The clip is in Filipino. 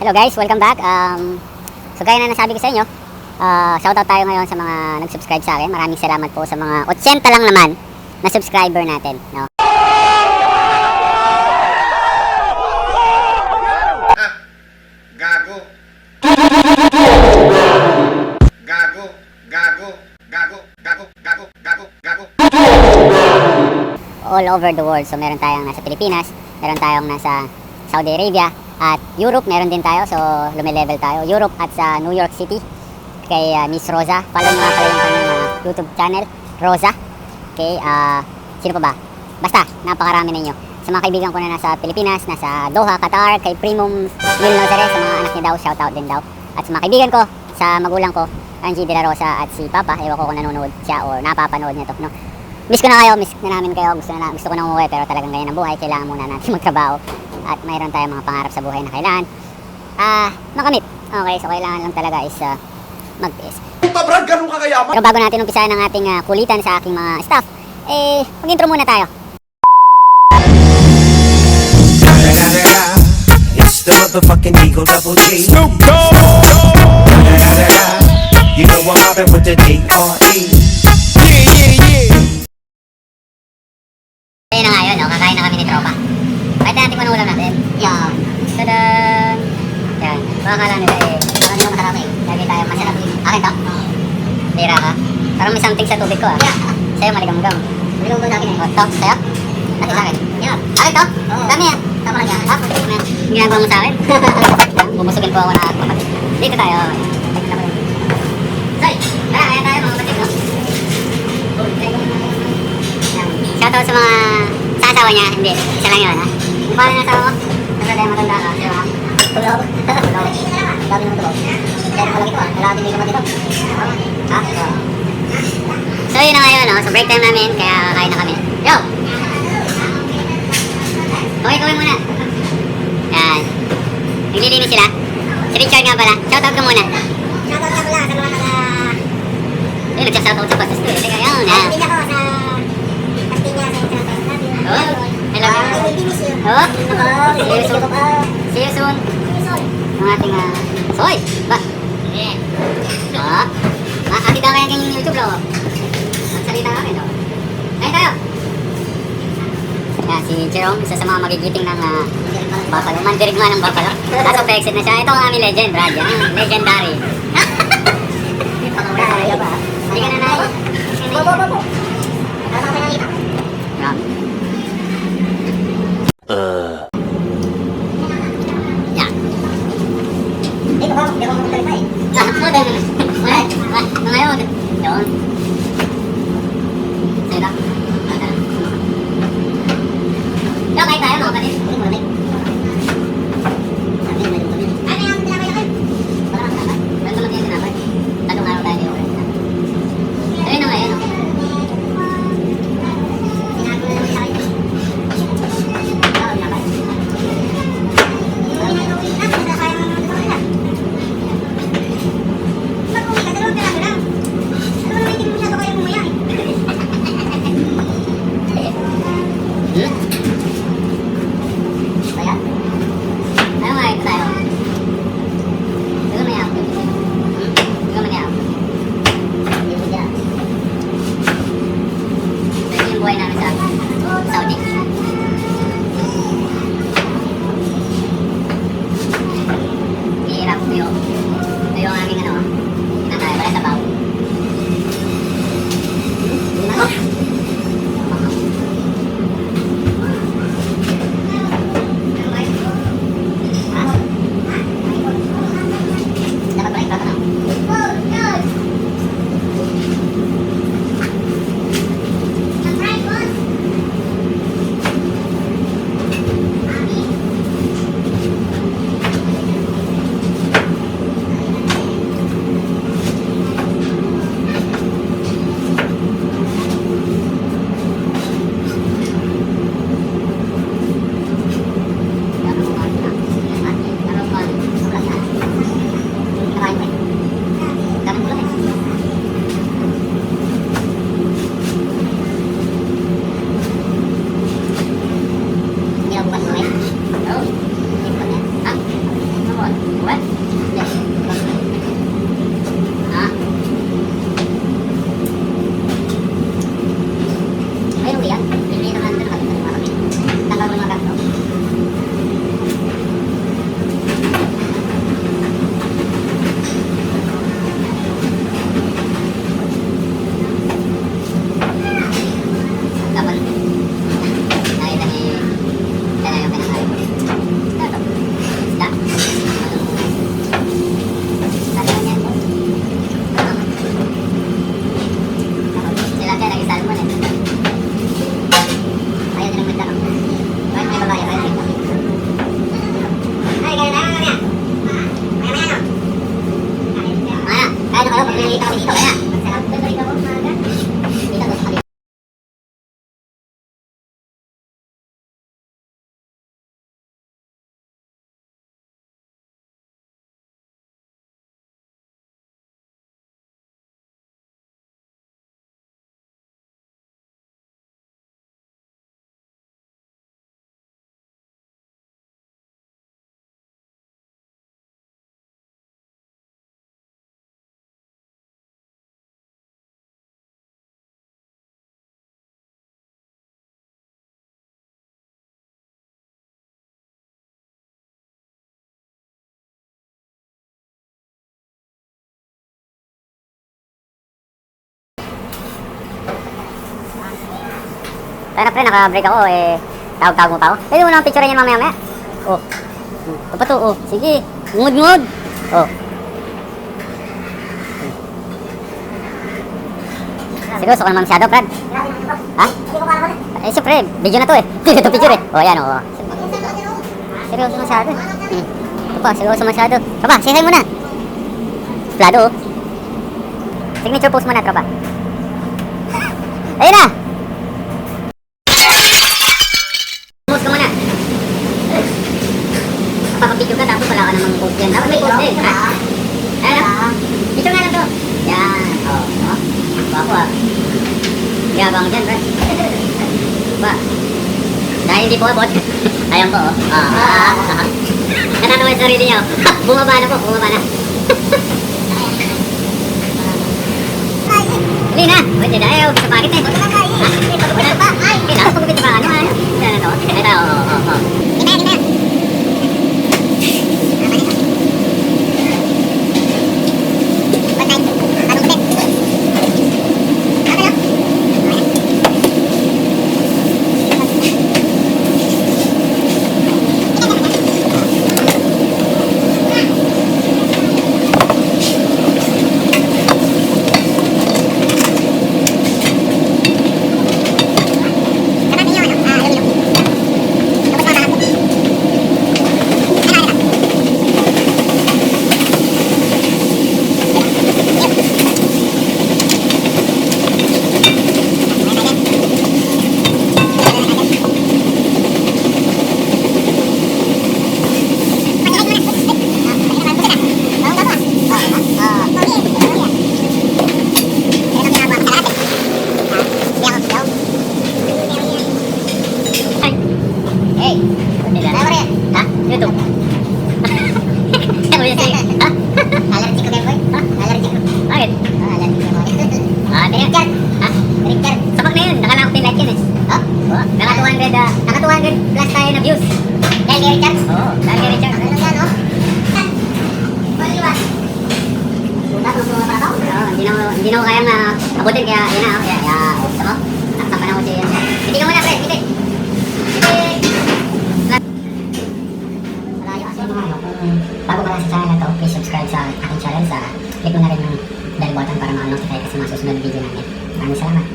Hello guys, welcome back. So gaya na nasabi ko sa inyo, shoutout tayo ngayon sa mga nag-subscribe sa akin. Maraming salamat po sa mga 80 lang naman na subscriber natin, no? Gago. Gago. Gago. Gago. Gago. Gago. Gago. Gago. All over the world. So meron tayong nasa Pilipinas, meron tayong nasa Saudi Arabia, at Europe meron din tayo. So lumilevel tayo. Europe at sa New York City kay Miss Rosa. Follow nyo nga pala yung kanyang YouTube channel, Rosa. Okay, sino pa ba? Basta, napakarami ninyo. Sa mga kaibigan ko na nasa Pilipinas, nasa Doha, Qatar, kay Primum Will Nazareth, sa mga anak niya daw, shoutout din daw. At sa mga kaibigan ko, sa magulang ko, Angie De La Rosa at si Papa, ewan ko kung nanonood siya o napapanood niya to, no? Miss ko na kayo, miss na namin kayo, gusto ko na umuwi, pero talagang ganyan ang buhay, kailangan muna natin magtrabaho. At mayroon tayong mga pangarap sa buhay na kailangan makamit. Okay, so kailangan lang talaga is magtiis. Brad, ganun ka kayaman? Pero bago natin umpisahan ang ating kulitan sa aking mga staff, mag-intro muna tayo. It's the motherfucking Eagle Double G. Snoop Dogg. You know I'm mobbing with the D.R.E. Ayun na nga yun, no? Kakain na kami ni Tropa. Kahit natin kung ano ulam natin. Yan. Tadaan! Yan. Baka akala nila ano yung masarap lagi tayo masarap. Akin to? Bira ka? Parang may something sa tubig ko Sa'yo maligam-gam. Maligam-gam sa akin O, to? Sa'yo? Dati sa akin? Yan. Akin to? Dami yan. Tama lang yan. Ginagawa mo sa akin? Bumusugin po ako na kapatid. Dito tayo. Soy! Tara, kaya tayo mga kapatid, no? Shoutout sa mga sa asawa niya, hindi. Isa lang yun, ha? Yung pala ng asawa ko, nasa tayo matanda ka, di ba? Tulog. Dami naman tulog. Kaya pala ito, wala din yung kapatid ito. Ha? So yun na ngayon, no? So break time namin, kaya kakain na kami. Yo! Kaway muna. Yan. Naglilinis sila. Si Richard nga pala. Shoutout ka muna. Shoutout ka pala sa mga Ayun, nagsashoutout sa pasas ko. Teka, yun, ha? Hindi ako sa Castillas sa Castillas. Oh, hello. Oh, see you soon. Ang ating soy. Ba? Oh. Akita kayo ng YouTube lo. Magsalita kami, no? Ayun tayo. Yan, si Jerome, isa sa mga magigiting ng Buffalo. Mandirigma ng Buffalo. Kaso pa-exit na siya. Ito ang aming legend, Brad. Yan, legendary. Hindi ka na na. Bo. Yan. Dito ba? Hindi ako magsalita eh. Ngayon. Yun. Sino? Yo, kain tayo, mga kapatid. Ano yung tinapay na kayo? Wala kang tinapay. Meron naman yung tinapay. Tatlong araw tayo yung ulit. Ayun na ngayon. Tinago na naman sa akin. Tinapay. Nasasayang naman ito nila. Pag-uwi ka, dalawang piraso lang. Ano naman yung Kaya na pre, naka-break ako eh. Tawag-tawag mo pa ako. Pwede mo naman picture yan mamaya-maya. Oh. Ano pa to? Oh. Sige. Ngud-ngud. Oh. Seryoso ka naman masyado, Brad. Ha? Eh, siyempre, video na to eh. Hindi na to picture eh. Oh, yan oh. Seryoso masyado. Ito pa, seryoso masyado. Tropa, say hi muna. Plado oh. Signature post muna, tropa. Ayun na! Post ka muna. Kapag-video ka, tapos wala ka namang post yan. Dapat may post din, ha? Ayan, picture nga lang to. Yan, oh. Bago ah. Gabang dyan, bro. Ba? Dahil hindi po abot. Ayan po, oh. Natatawa yung sarili niyo. Bumaba na po, bumaba na. Hindi na. Pwede na, ayaw. Bisa bakit eh. Ha? Wala pa. Hindi na, pagkabit pa. Ano, ano? Ito na to. Ito, oh. Hey, ha? YouTube. Ano yun sa'yo? Ha? Allergic ko, boy. Ha? Allergic ko. Bakit? Allergic ko, boy. Richard. Ha? Richard. Sapak na yun. Nakalakot yung like yun eh. Oh? Naka 200 plus tayo na views. Dahil kay Richard? Oo, dahil kay Richard. Ano yan, oh? Paliwas. Hindi na ko kayang abutin kaya yun na, oh. Kaya, gusto mo? Nakasama na ko siya. Hindi ka muna, pre. Hindi. Bago ka lang sa channel na to, please subscribe sa aking channel. Click mo na rin yung bell button para ma-notify ka sa mga susunod video namin. Maraming salamat.